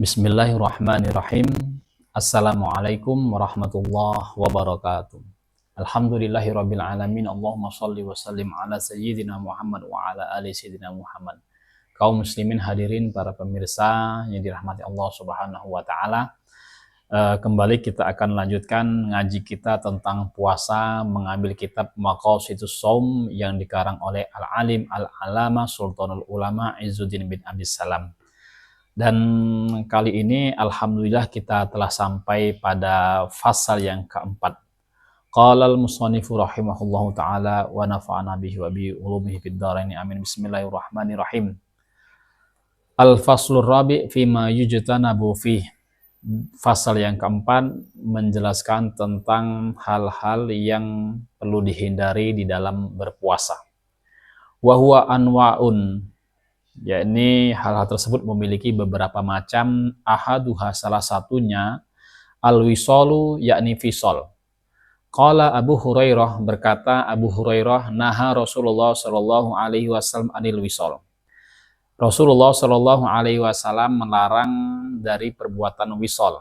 Bismillahirrahmanirrahim. Assalamualaikum warahmatullahi wabarakatuh. Alhamdulillahirabbil alamin. Allahumma shalli wa sallim ala sayyidina Muhammad wa ala ali sayyidina Muhammad. Kaum muslimin hadirin, para pemirsa yang dirahmati Allah Subhanahu wa taala. Kembali kita akan lanjutkan ngaji kita tentang puasa, mengambil kitab Maqasidus Shaum yang dikarang oleh Al-Alim Al-Alama Sultanul Ulama Izzuddin bin Abdis Salam. Dan kali ini alhamdulillah kita telah sampai pada fasal yang keempat. Qala al-musannifu rahimahullahu taala wa nafa'ana bihi wa bi ulumihi fid dharain amin. Bismillahirrahmanirrahim. Al-faslur rabi' fima yujtanabu fih. Fasal yang keempat menjelaskan tentang hal-hal yang perlu dihindari di dalam berpuasa. Wa huwa anwa'un, yakni hal-hal tersebut memiliki beberapa macam. Ahaduha, salah satunya, al-wisalu, yakni visol. Qala Abu Hurairah, berkata Abu Hurairah, naha Rasulullah sallallahu alaihi wasallam anil wisol. Rasulullah sallallahu alaihi wasallam melarang dari perbuatan wisol.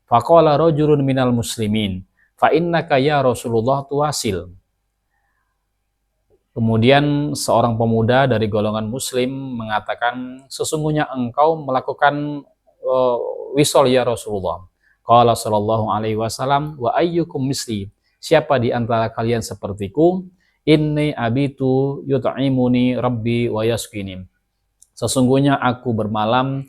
Faqala rajulun minal muslimin, fa innaka ya Rasulullah tuwasil. Kemudian seorang pemuda dari golongan muslim mengatakan, sesungguhnya engkau melakukan wisol ya Rasulullah. Qala sallallahu alaihi wasallam, wa ayyukum misli, siapa di antara kalian sepertiku? Inni abitu yut'imuni rabbi wa yasqini, sesungguhnya aku bermalam,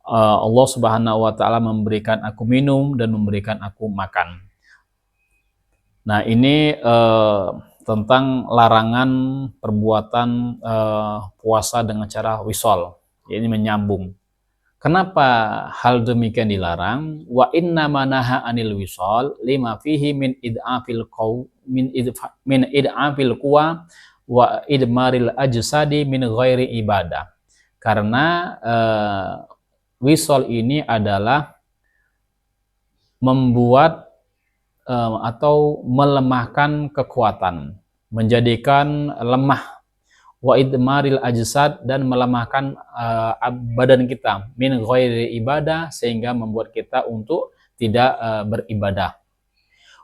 Allah Subhanahu wa taala memberikan aku minum dan memberikan aku makan. Nah, ini tentang larangan perbuatan puasa dengan cara wisol, ini menyambung. Kenapa hal demikian dilarang? Wa inna manaha anil wisol lima fihi min id'afil quwa wa idmaril ajsadi min ghairi ibadah. Karena wisol ini adalah membuat atau melemahkan kekuatan, menjadikan lemah, wa idmaril ajsad, dan melemahkan badan kita, min ghairi ibadah, sehingga membuat kita untuk tidak beribadah.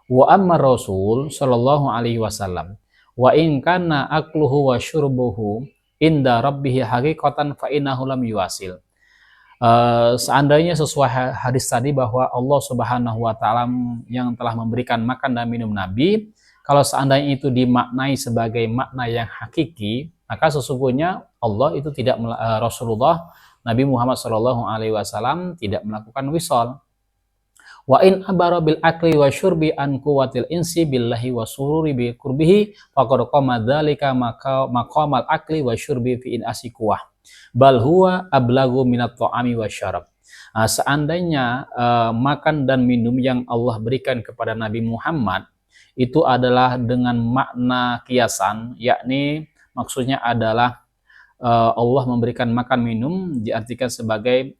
Wa amma Rasul sallallahu alaihi wasallam wa in kana akluhu wa syurbuhu inda rabbih haqiqatan fa innahu lam yuwasil. Seandainya sesuai hadis tadi bahwa Allah Subhanahu wa taala yang telah memberikan makan dan minum Nabi, kalau seandainya itu dimaknai sebagai makna yang hakiki, maka sesungguhnya Allah itu tidak, Rasulullah Nabi Muhammad sallallahu alaihi wasallam tidak melakukan wisol. Wa in abara bil akli wa syurbi an quwwatil insi billahi wa sururi bi qurbihi faqad qama dzalika maqamal akli wa syurbi fi in asiqwah bal huwa ablagu minat ta'ami wa syarab. Seandainya makan dan minum yang Allah berikan kepada Nabi Muhammad itu adalah dengan makna kiasan, yakni maksudnya adalah Allah memberikan makan minum diartikan sebagai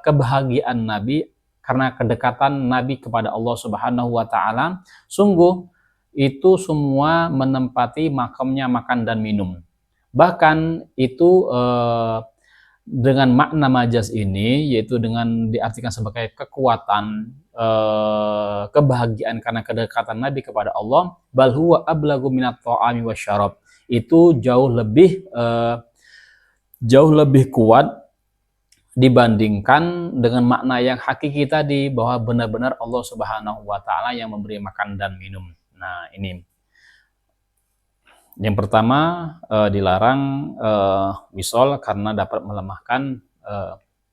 kebahagiaan Nabi karena kedekatan Nabi kepada Allah Subhanahu wa taala, sungguh itu semua menempati makamnya makan dan minum. Bahkan itu dengan makna majaz ini, yaitu dengan diartikan sebagai kekuatan, kebahagiaan karena kedekatan Nabi kepada Allah, bal huwa ablagu minat ta'ami wasyarab, itu jauh lebih kuat dibandingkan dengan makna yang hakiki tadi, bahwa benar-benar Allah Subhanahu wa taala yang memberi makan dan minum. Nah, ini yang pertama, dilarang wisol karena dapat melemahkan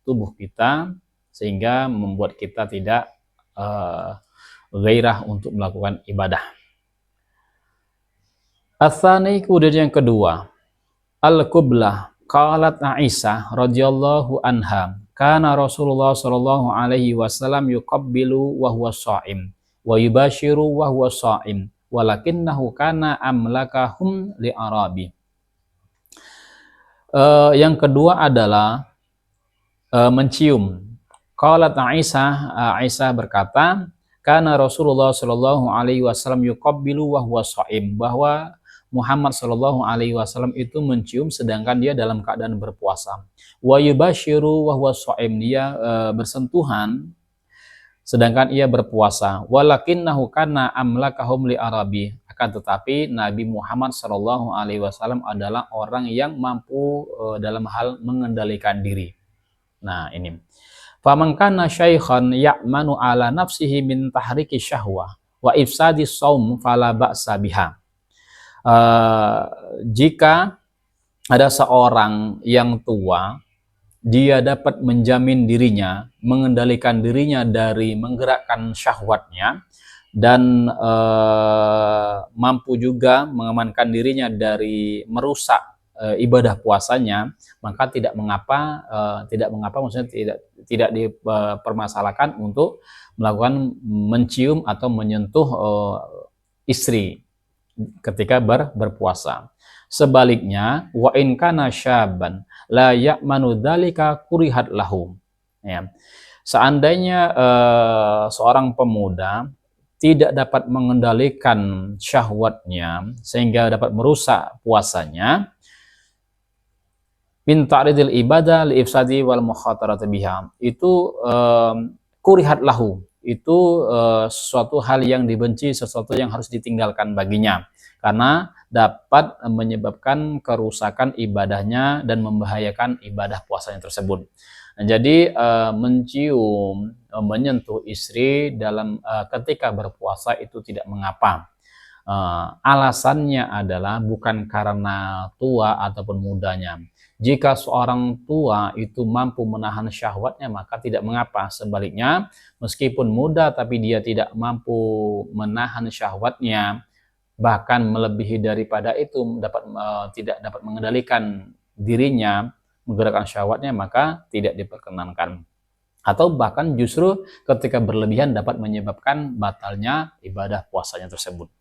tubuh kita sehingga membuat kita tidak gairah untuk melakukan ibadah. Ats-tsani, kemudian yang kedua, al-qublah. Qalat Aisyah radhiyallahu anha, kana Rasulullah sallallahu alaihi wasallam yuqabbilu wa huwa sha'im wa yubashiru wa huwa sha'im walakinnahu kana amlakahum li arabi. Yang kedua adalah mencium. Qalat Aisyah berkata, kana Rasulullah sallallahu alaihi wasallam yuqabbilu wa huwa sha'im, bahwa Muhammad Shallallahu Alaihi Wasallam itu mencium sedangkan dia dalam keadaan berpuasa. Wa yubashiru wa huwa shaim, dia bersentuhan sedangkan ia berpuasa. Walakinnahu kana amlakahum li arabi, akan tetapi Nabi Muhammad Shallallahu Alaihi Wasallam adalah orang yang mampu dalam hal mengendalikan diri. Nah ini, faman kana syaikhan ya'manu ala nafsihi min tahriki syahwah wa ifsadi shaum fala ba'sa biha. Jika ada seorang yang tua, dia dapat menjamin dirinya, mengendalikan dirinya dari menggerakkan syahwatnya, dan mampu juga mengamankan dirinya dari merusak ibadah puasanya, maka tidak mengapa, maksudnya tidak dipermasalahkan untuk melakukan mencium atau menyentuh istri ketika berpuasa. Sebaliknya, wa in kana syaban la ya'manu dzalika kurihat lahu. Ya. Seandainya seorang pemuda tidak dapat mengendalikan syahwatnya sehingga dapat merusak puasanya, min ta'ridil ibadah li ifsadi wal mukhatarati biha, itu kurihat lahu, itu sesuatu hal yang dibenci, sesuatu yang harus ditinggalkan baginya, karena dapat menyebabkan kerusakan ibadahnya dan membahayakan ibadah puasanya tersebut. Nah, jadi mencium, menyentuh istri dalam ketika berpuasa itu tidak mengapa. Alasannya adalah bukan karena tua ataupun mudanya. Jika seorang tua itu mampu menahan syahwatnya, maka tidak mengapa. Sebaliknya, meskipun muda tapi dia tidak mampu menahan syahwatnya, bahkan melebihi daripada itu, tidak dapat mengendalikan dirinya, menggerakkan syahwatnya, maka tidak diperkenankan. Atau bahkan justru ketika berlebihan dapat menyebabkan batalnya ibadah puasanya tersebut.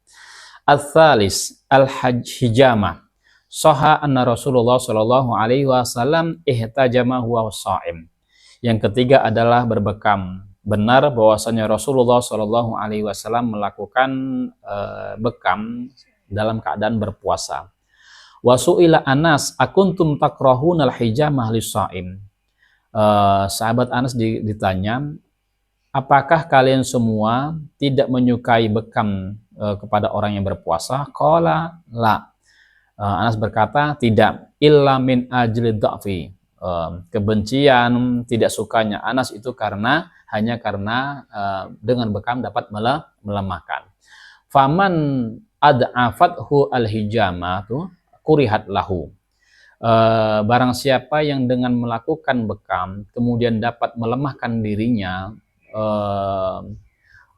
Al-thalis al-hijamah. Soha anna Rasulullah Shallallahu Alaihi Wasallam ihtajama huwa sha'im. Yang ketiga adalah berbekam. Benar bahwasanya Rasulullah Shallallahu Alaihi Wasallam melakukan bekam dalam keadaan berpuasa. Wasu'ila Anas akuntum takrahuna al-hijamah lis-sha'im. Sahabat Anas ditanya, apakah kalian semua tidak menyukai bekam kepada orang yang berpuasa? Qala la. Anas berkata, tidak, illa min ajli dha'fi. Kebencian, tidak sukanya Anas itu hanya karena dengan bekam dapat melemahkan. Faman ad'afathu al-hijamatu kurihat lahu. Barang siapa yang dengan melakukan bekam kemudian dapat melemahkan dirinya,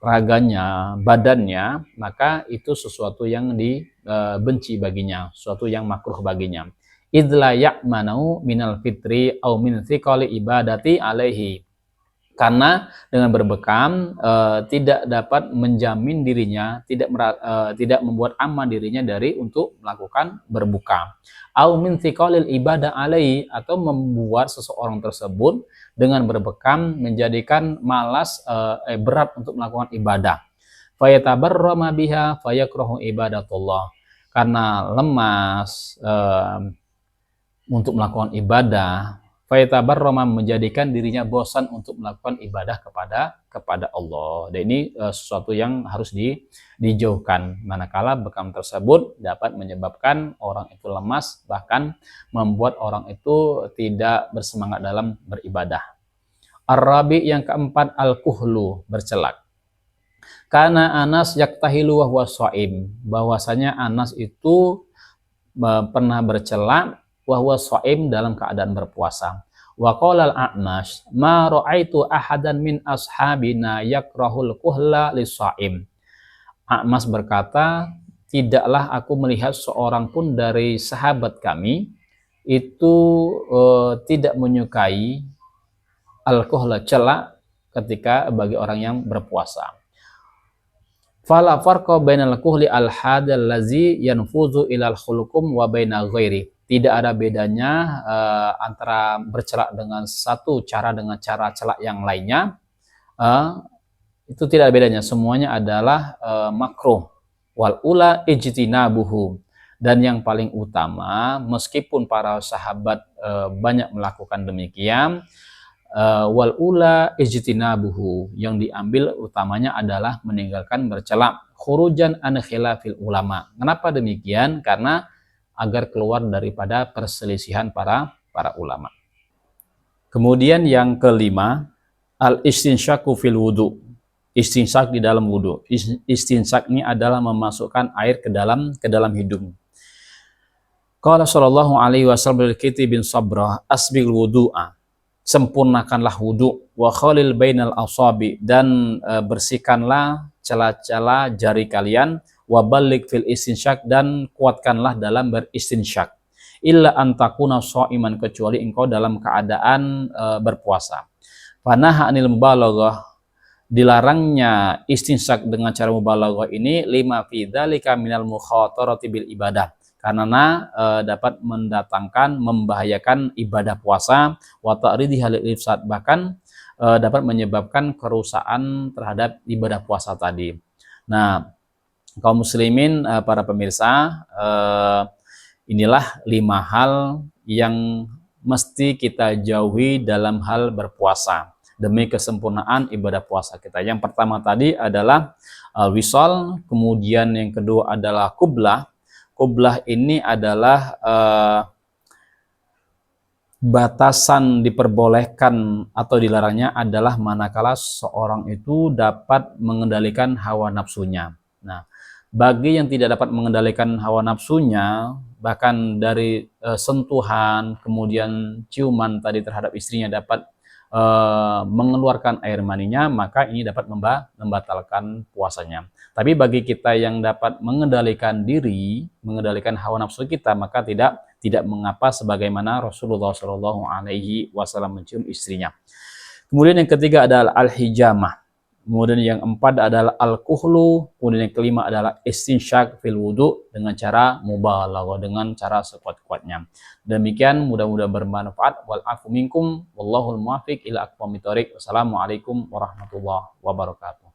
raganya, badannya, maka itu sesuatu yang dibenci baginya, sesuatu yang makruh baginya. Idla ya'manu minal fitri au min thiqali ibadati alaihi. Karena dengan berbekam tidak dapat menjamin dirinya, tidak membuat aman dirinya dari untuk melakukan berbuka. Au min thiqalil ibadah alaihi, atau membuat seseorang tersebut dengan berbekam menjadikan malas, berat untuk melakukan ibadah. Fayatabarrama biha fayakrahu ibadatullah. Karena lemas untuk melakukan ibadah, fayatabarrama menjadikan dirinya bosan untuk melakukan ibadah kepada Allah. Dan ini sesuatu yang harus dijauhkan, manakala bekam tersebut dapat menyebabkan orang itu lemas, bahkan membuat orang itu tidak bersemangat dalam beribadah. Ar-rabi, yang keempat, al-kuhlu, bercelak. Karena Anas yaktahilu wa huwa shaim, bahwasanya Anas itu pernah bercelak wa huwa shaim, dalam keadaan berpuasa. Wa qala al-A'mash ma ra'aitu ahadan min ashabina yakrahul kuhla lis-shaim. A'mash berkata, tidaklah aku melihat seorang pun dari sahabat kami itu tidak menyukai al-kuhla, celak, ketika bagi orang yang berpuasa. Fala farqa bainal kuhli al-hadal lazi yanfuzu ilal khulukum wa baina ghairi. Tidak ada bedanya antara bercelak dengan satu cara dengan cara celak yang lainnya. Itu tidak ada bedanya, semuanya adalah makruh. Wal ula ijtinabuhu. Dan yang paling utama, meskipun para sahabat banyak melakukan demikian, wal ula ijtinabuhu, yang diambil utamanya adalah meninggalkan bercela, khurujan an khilafil ulama. Kenapa demikian? Karena agar keluar daripada perselisihan para ulama. Kemudian yang kelima, al istinsyaku fil wudu. Istinsyak di dalam wudu. Istinsyak ini adalah memasukkan air ke dalam hidung. Qala sallallahu alaihi wasallam bil Kiti bin Sabrah, asbil wudu'a, sempurnakanlah wudu, wa khalil bainal asabi, dan bersihkanlah celah-celah jari kalian, wa balligh fil istinsyak, dan kuatkanlah dalam beristinsyak, illa antakuna shaiman, kecuali engkau dalam keadaan berpuasa. Panaha anil mubalaghah, dilarangnya istinsyak dengan cara mubalaghah ini, lima fi dzalika minal mukhatarati bil ibadah, karena dapat mendatangkan, membahayakan ibadah puasa, wa ta'ridi halil ifsad, bahkan dapat menyebabkan kerusakan terhadap ibadah puasa tadi. Nah, kaum muslimin, para pemirsa, inilah 5 hal yang mesti kita jauhi dalam hal berpuasa demi kesempurnaan ibadah puasa kita. Yang pertama tadi adalah wisal, kemudian yang kedua adalah qublah. Qublah ini adalah batasan diperbolehkan atau dilarangnya adalah manakala seorang itu dapat mengendalikan hawa nafsunya. Nah, bagi yang tidak dapat mengendalikan hawa nafsunya, bahkan dari sentuhan, kemudian ciuman tadi terhadap istrinya dapat mengeluarkan air maninya, maka ini dapat membatalkan puasanya. Tapi bagi kita yang dapat mengendalikan diri, mengendalikan hawa nafsu kita, maka tidak mengapa, sebagaimana Rasulullah Shallallahu Alaihi Wasallam mencium istrinya. Kemudian yang ketiga adalah al-hijamah. Kemudian yang keempat adalah al-kuhlu. Kemudian yang kelima adalah istinsyak fil wudu dengan cara mubalaghah, dengan cara sekuat-kuatnya. Demikian, mudah-mudahan bermanfaat. Wal afu minkum wallahul muwaffiq ila aqwamit thoriq. Wassalamualaikum warahmatullahi wabarakatuh.